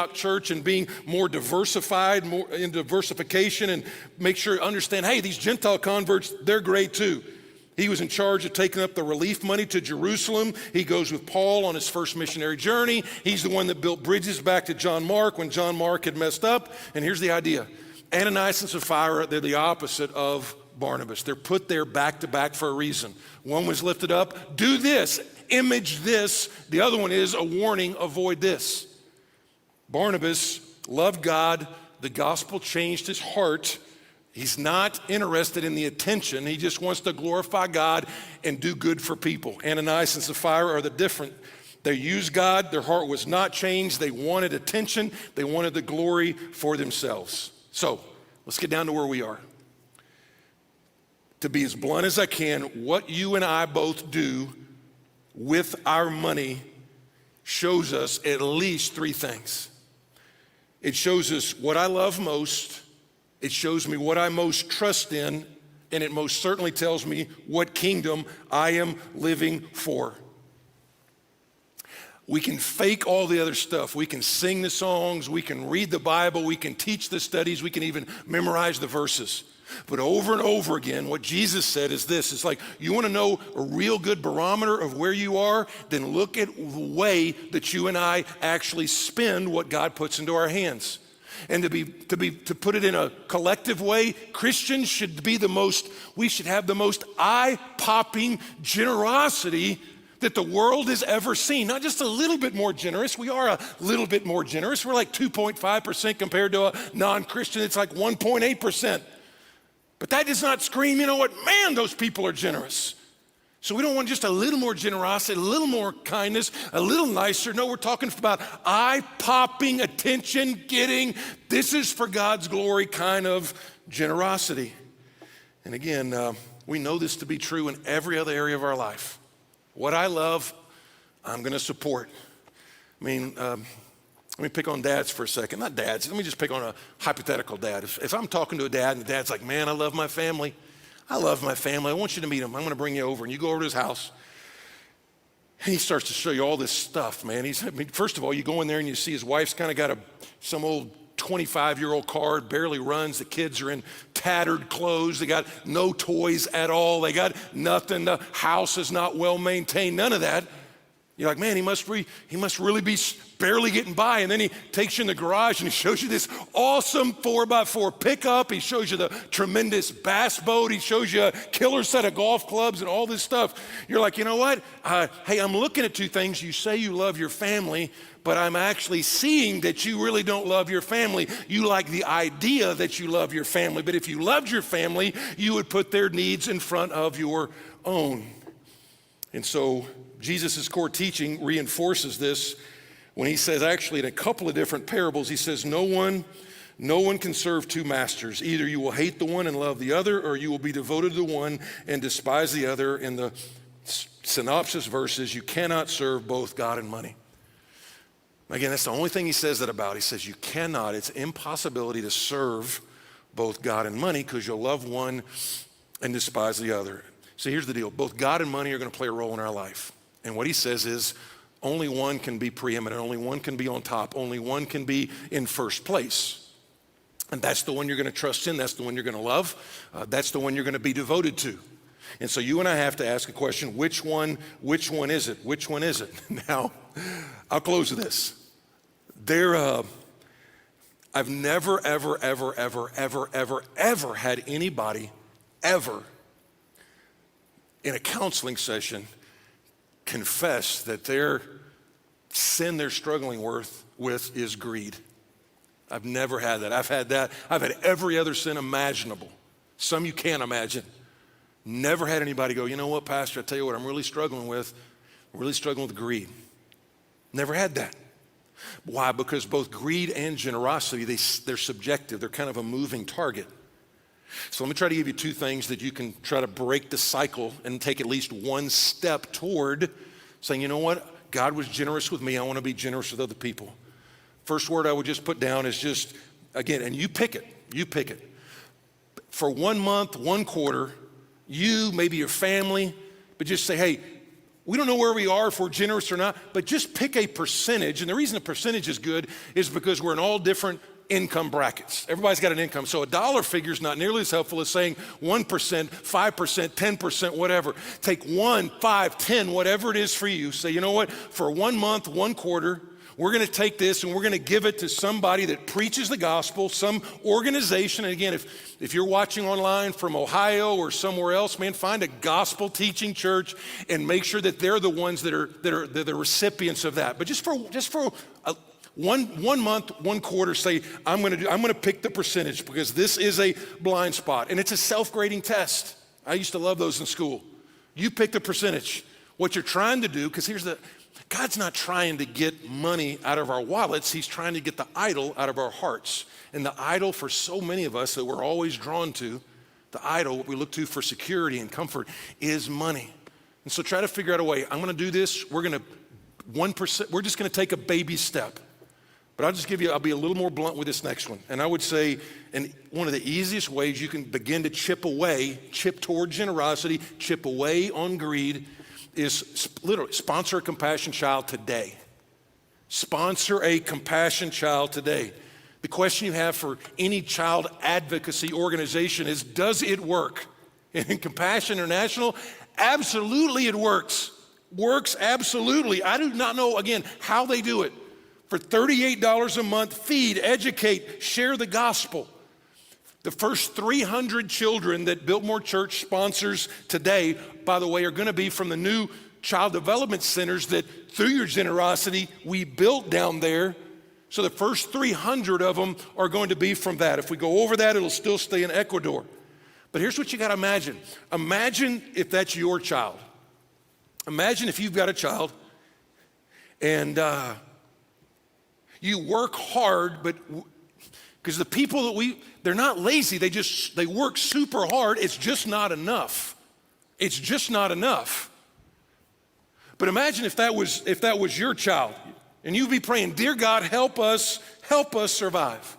church and being more diversified, more in diversification, and make sure understand, hey, these Gentile converts, they're great too. He was in charge of taking up the relief money to Jerusalem. He goes with Paul on his first missionary journey. He's the one that built bridges back to John Mark when John Mark had messed up. And here's the idea. Ananias and Sapphira, they're the opposite of Barnabas. They're put there back to back for a reason. One was lifted up, do this, image this. The other one is a warning, avoid this. Barnabas loved God. The gospel changed his heart. He's not interested in the attention. He just wants to glorify God and do good for people. Ananias and Sapphira are the different. They used God. Their heart was not changed. They wanted attention. They wanted the glory for themselves. So let's get down to where we are. To be as blunt as I can, what you and I both do with our money shows us at least three things. It shows us what I love most. It shows me what I most trust in, and it most certainly tells me what kingdom I am living for. We can fake all the other stuff. We can sing the songs, we can read the Bible, we can teach the studies, we can even memorize the verses. But over and over again, what Jesus said is this. It's like, you want to know a real good barometer of where you are? Then look at the way that you and I actually spend what God puts into our hands. And to put it in a collective way, Christians should be we should have the most eye-popping generosity that the world has ever seen. Not just a little bit more generous. We are a little bit more generous. We're like 2.5% compared to a non-Christian. It's like 1.8%. But that does not scream, you know what, man, those people are generous. So we don't want just a little more generosity, a little more kindness, a little nicer. No, we're talking about eye-popping, attention-getting, this is for God's glory kind of generosity. And again, we know this to be true in every other area of our life. What I love, I'm going to support. I mean, let me pick on dads for a second. Not dads, let me just pick on a hypothetical dad. If I'm talking to a dad and the dad's like, man, I love my family. I love my family. I want you to meet him. I'm going to bring you over. And you go over to his house. And he starts to show you all this stuff, man. First of all, you go in there and you see his wife's kind of got some old 25-year-old car, barely runs. The kids are in tattered clothes. They got no toys at all. They got nothing. The house is not well maintained. None of that. You're like, man, he must really be barely getting by. And then he takes you in the garage and he shows you this awesome 4x4 pickup. He shows you the tremendous bass boat. He shows you a killer set of golf clubs and all this stuff. You're like, you know what? Hey, I'm looking at two things. You say you love your family, but I'm actually seeing that you really don't love your family. You like the idea that you love your family. But if you loved your family, you would put their needs in front of your own. And so Jesus' core teaching reinforces this when he says, actually in a couple of different parables, he says, no one can serve two masters. Either you will hate the one and love the other, or you will be devoted to the one and despise the other. In the synopsis verses, you cannot serve both God and money. Again, that's the only thing he says that about. He says you cannot, it's impossibility to serve both God and money because you'll love one and despise the other. So here's the deal. Both God and money are going to play a role in our life. And what he says is only one can be preeminent. Only one can be on top. Only one can be in first place. And that's the one you're going to trust in. That's the one you're going to love. That's the one you're going to be devoted to. And so you and I have to ask a question, which one is it? Which one is it? Now, I'll close with this. I've never, ever had anybody ever in a counseling session confess that their sin they're struggling with is greed. I've never had that. I've had every other sin imaginable. Some you can't imagine. Never had anybody go, you know what, Pastor, I tell you what I'm really struggling with. I'm really struggling with greed. Never had that. Why? Because both greed and generosity, they're subjective. They're kind of a moving target. So let me try to give you two things that you can try to break the cycle and take at least one step toward saying, you know what, God was generous with me, I want to be generous with other people. First word I would just put down is just, again, and you pick it. For 1 month, 1 quarter, you, maybe your family, but just say, hey, We don't know where we are, if we're generous or not, but just pick a percentage. And the reason a percentage is good is because we're in all different income brackets. Everybody's got an income. So a dollar figure is not nearly as helpful as saying 1%, 5%, 10%, whatever. Take 1, 5, 10, whatever it is for you. Say, you know what, for 1 month, 1 quarter, we're going to take this and we're going to give it to somebody that preaches the gospel, some organization. And again, if you're watching online from Ohio or somewhere else, man, find a gospel teaching church and make sure that they're the ones that are the recipients of that. But just for one month, 1 quarter, say, I'm going to pick the percentage because this is a blind spot. And it's a self-grading test. I used to love those in school. You pick the percentage. What you're trying to do, because God's not trying to get money out of our wallets. He's trying to get the idol out of our hearts. And the idol for so many of us that we're always drawn to, the idol, what we look to for security and comfort, is money. And so try to figure out a way. I'm going to do this. We're going to 1%. We're just going to take a baby step. But I'll be a little more blunt with this next one. And I would say, and one of the easiest ways you can begin to chip toward generosity, chip away on greed, is literally sponsor a compassion child today. Sponsor a compassion child today. The question you have for any child advocacy organization is, does it work? In Compassion International, absolutely it works. Works absolutely. I do not know, again, how they do it. For $38 a month, feed, educate, share the gospel. The first 300 children that Biltmore Church sponsors today, by the way, are going to be from the new child development centers that through your generosity we built down there. So the first 300 of them are going to be from that. If we go over that, it'll still stay in Ecuador. But here's what you got to imagine. Imagine if that's your child. Imagine if you've got a child and you work hard, but because the people that they're not lazy, they work super hard. It's just not enough. It's just not enough. But imagine if that was your child, and you'd be praying, dear God, help us survive.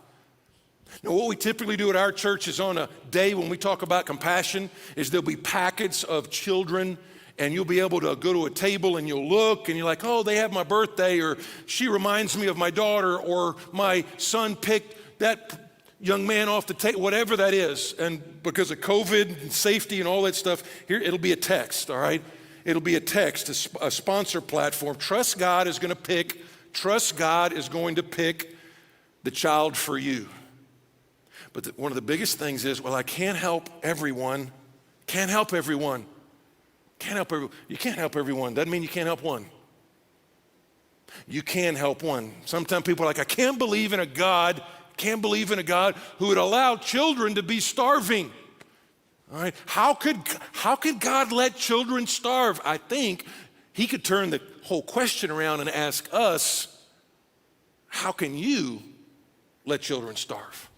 Now, what we typically do at our church is on a day when we talk about compassion, is there'll be packets of children, and you'll be able to go to a table and you'll look and you're like, oh, they have my birthday, or she reminds me of my daughter, or my son picked that young man off the table, whatever that is. And because of COVID and safety and all that stuff, here it'll be a text, all right? It'll be a text, a sponsor platform. Trust God is going to pick the child for you. But one of the biggest things is, well, I can't help everyone. Can't help everyone. You can't help everyone. Doesn't mean you can't help one. You can help one. Sometimes people are like, I can't believe in a God who would allow children to be starving. All right, how could God let children starve? I think he could turn the whole question around and ask us, how can you let children starve?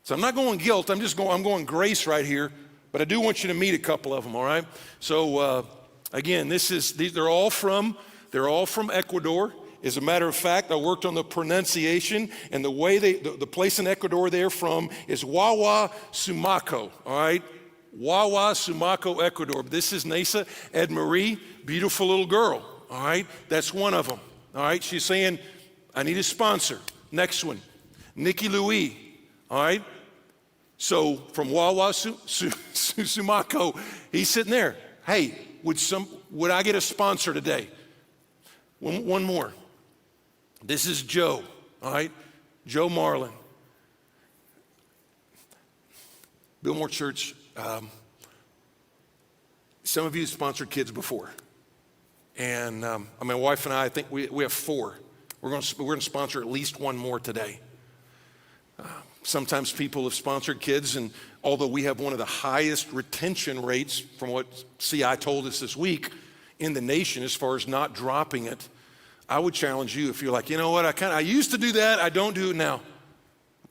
So I'm not going guilt, I'm going grace right here, but I do want you to meet a couple of them, all right? So again, they're all from Ecuador. As a matter of fact, I worked on the pronunciation, and the way the place in Ecuador they're from is Wawa Sumaco, all right? Wawa Sumaco, Ecuador. This is Nasa Edmarie, beautiful little girl, all right? That's one of them, all right? She's saying, I need a sponsor. Next one, Nikki Louie, all right? So from Wawa Sumaco, he's sitting there. Hey, would I get a sponsor today? One more. This is Joe, all right? Joe Marlin. Biltmore Church, some of you sponsored kids before. And my wife and I think we have 4. We're going to sponsor at least one more today. Sometimes people have sponsored kids, and although we have one of the highest retention rates from what CI told us this week in the nation as far as not dropping it, I would challenge you if you're like, you know what, I used to do that, I don't do it now.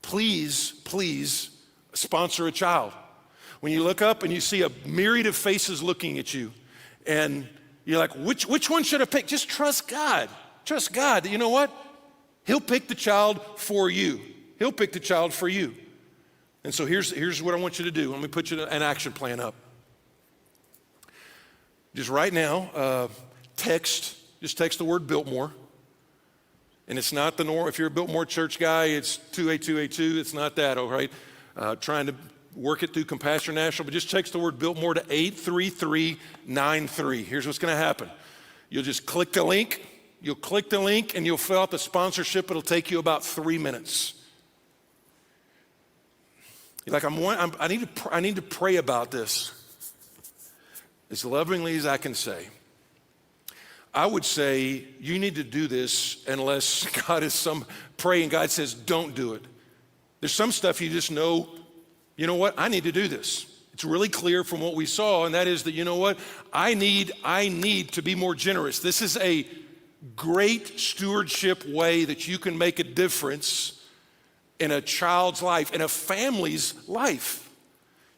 Please sponsor a child. When you look up and you see a myriad of faces looking at you, and you're like, which one should I pick? Just trust God. Trust God. You know what? He'll pick the child for you. He'll pick the child for you. And so here's what I want you to do. Let me put you an action plan up. just right now, just text the word Biltmore. And it's not the norm. If you're a Biltmore church guy, it's 28282. It's not that, all right? Trying to work it through Compassion National, but just text the word Biltmore to 83393. Here's what's going to happen. You'll just click the link. You'll click the link and you'll fill out the sponsorship. It'll take you about 3 minutes. You're like, I need to pray about this as lovingly as I can say. I would say you need to do this unless God is praying. God says, don't do it. There's some stuff you just know, you know what, I need to do this. It's really clear from what we saw, and that is that, you know what, I need to be more generous. This is a great stewardship way that you can make a difference in a child's life, in a family's life.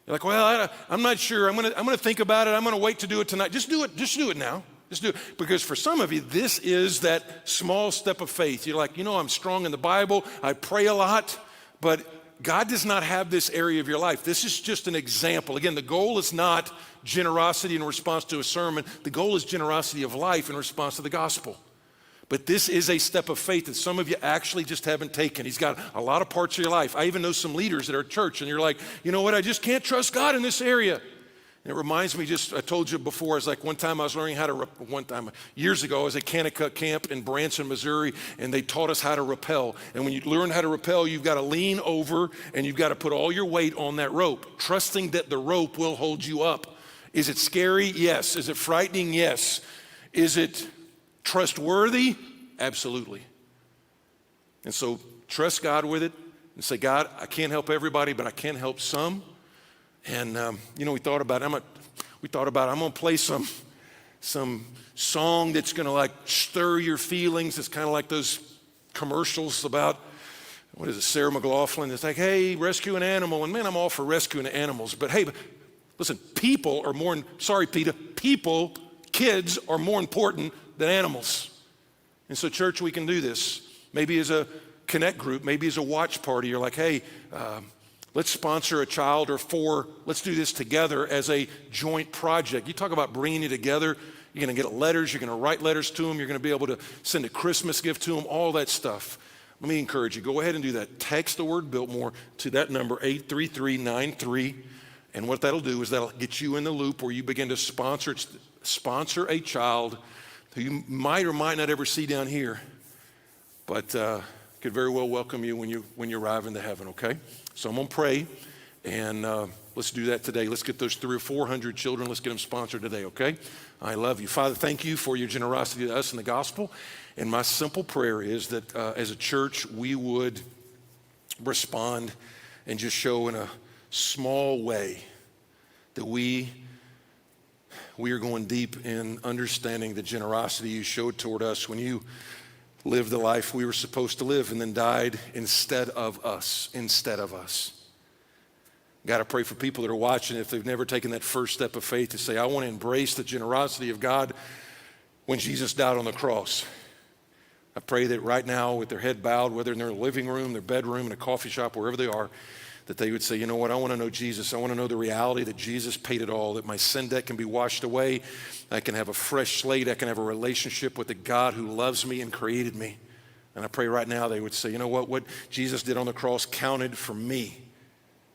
You're like, well, I'm not sure. I'm gonna think about it. I'm gonna wait to do it tonight. Just do it now. Just do it. Because for some of you, this is that small step of faith. You're like, you know, I'm strong in the Bible. I pray a lot, but God does not have this area of your life. This is just an example. Again, the goal is not generosity in response to a sermon. The goal is generosity of life in response to the gospel. But this is a step of faith that some of you actually just haven't taken. He's got a lot of parts of your life. I even know some leaders that are at church, and you're like, you know what, I just can't trust God in this area. And it reminds me, I told you before, it's like one time I was learning years ago, I was at Kanakuk Camp in Branson, Missouri, and they taught us how to rappel. And when you learn how to rappel, you've got to lean over and you've got to put all your weight on that rope, trusting that the rope will hold you up. Is it scary? Yes. Is it frightening? Yes. Is it trustworthy? Absolutely. And so trust God with it and say, God, I can't help everybody, but I can help some. And, we thought about I'm going to play some song that's going to like stir your feelings. It's kind of like those commercials about, what is it, Sarah McLachlan. It's like, hey, rescue an animal. And man, I'm all for rescuing animals. But hey, listen, kids are more important than animals. And so church, we can do this. Maybe as a connect group, maybe as a watch party. You're like, hey, let's sponsor a child or 4. Let's do this together as a joint project. You talk about bringing you together. You're going to get letters. You're going to write letters to them. You're going to be able to send a Christmas gift to them, all that stuff. Let me encourage you. Go ahead and do that. Text the word Biltmore to that number, 83393. And what that'll do is that'll get you in the loop where you begin to sponsor a child who you might or might not ever see down here, but could very well welcome you when you arrive into heaven, okay? So I'm going to pray, and let's do that today. Let's get those 300 or 400 children. Let's get them sponsored today, okay? I love you. Father, thank you for your generosity to us in the gospel. And my simple prayer is that as a church, we would respond and just show in a small way that we are going deep in understanding the generosity you showed toward us when you lived the life we were supposed to live and then died instead of us. God, I pray for people that are watching, if they've never taken that first step of faith to say, I want to embrace the generosity of God when Jesus died on the cross. I pray that right now with their head bowed, whether in their living room, their bedroom, in a coffee shop, wherever they are, that they would say, you know what, I want to know Jesus. I want to know the reality that Jesus paid it all, that my sin debt can be washed away. I can have a fresh slate. I can have a relationship with the God who loves me and created me. And I pray right now they would say, you know what Jesus did on the cross counted for me.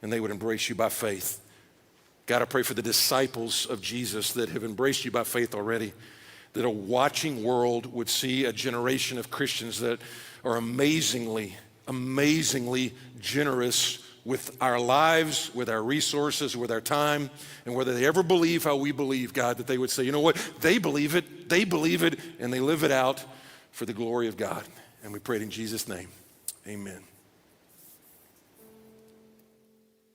And they would embrace you by faith. God, I pray for the disciples of Jesus that have embraced you by faith already, that a watching world would see a generation of Christians that are amazingly generous with our lives, with our resources, with our time, and whether they ever believe how we believe, God, that they would say, you know what, they believe it, and they live it out for the glory of God. And we pray it in Jesus' name, amen.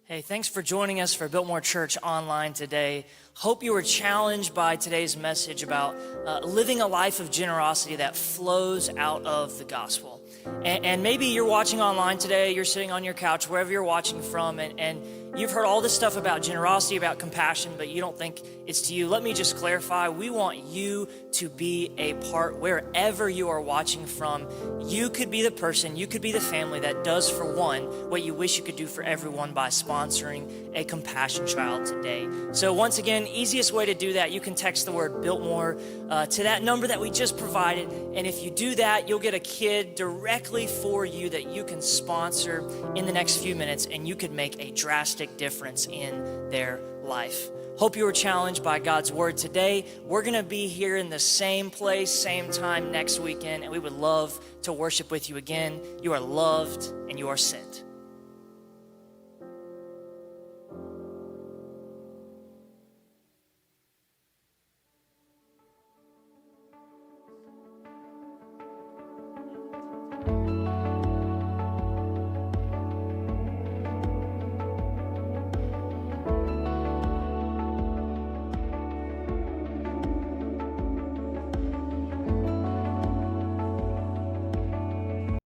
Hey, thanks for joining us for Biltmore Church Online today. Hope you were challenged by today's message about living a life of generosity that flows out of the gospel. And maybe you're watching online today, you're sitting on your couch, wherever you're watching from, and you've heard all this stuff about generosity, about compassion, but you don't think it's to you. Let me just clarify. We want you to be a part wherever you are watching from. You could be the person, you could be the family that does for one what you wish you could do for everyone by sponsoring a compassion child today. So once again, easiest way to do that, you can text the word Biltmore to that number that we just provided. And if you do that, you'll get a kid directly for you that you can sponsor in the next few minutes, and you could make a drastic difference in their life. Hope you were challenged by God's word today. We're going to be here in the same place, same time next weekend, and we would love to worship with you again. You are loved and you are sent.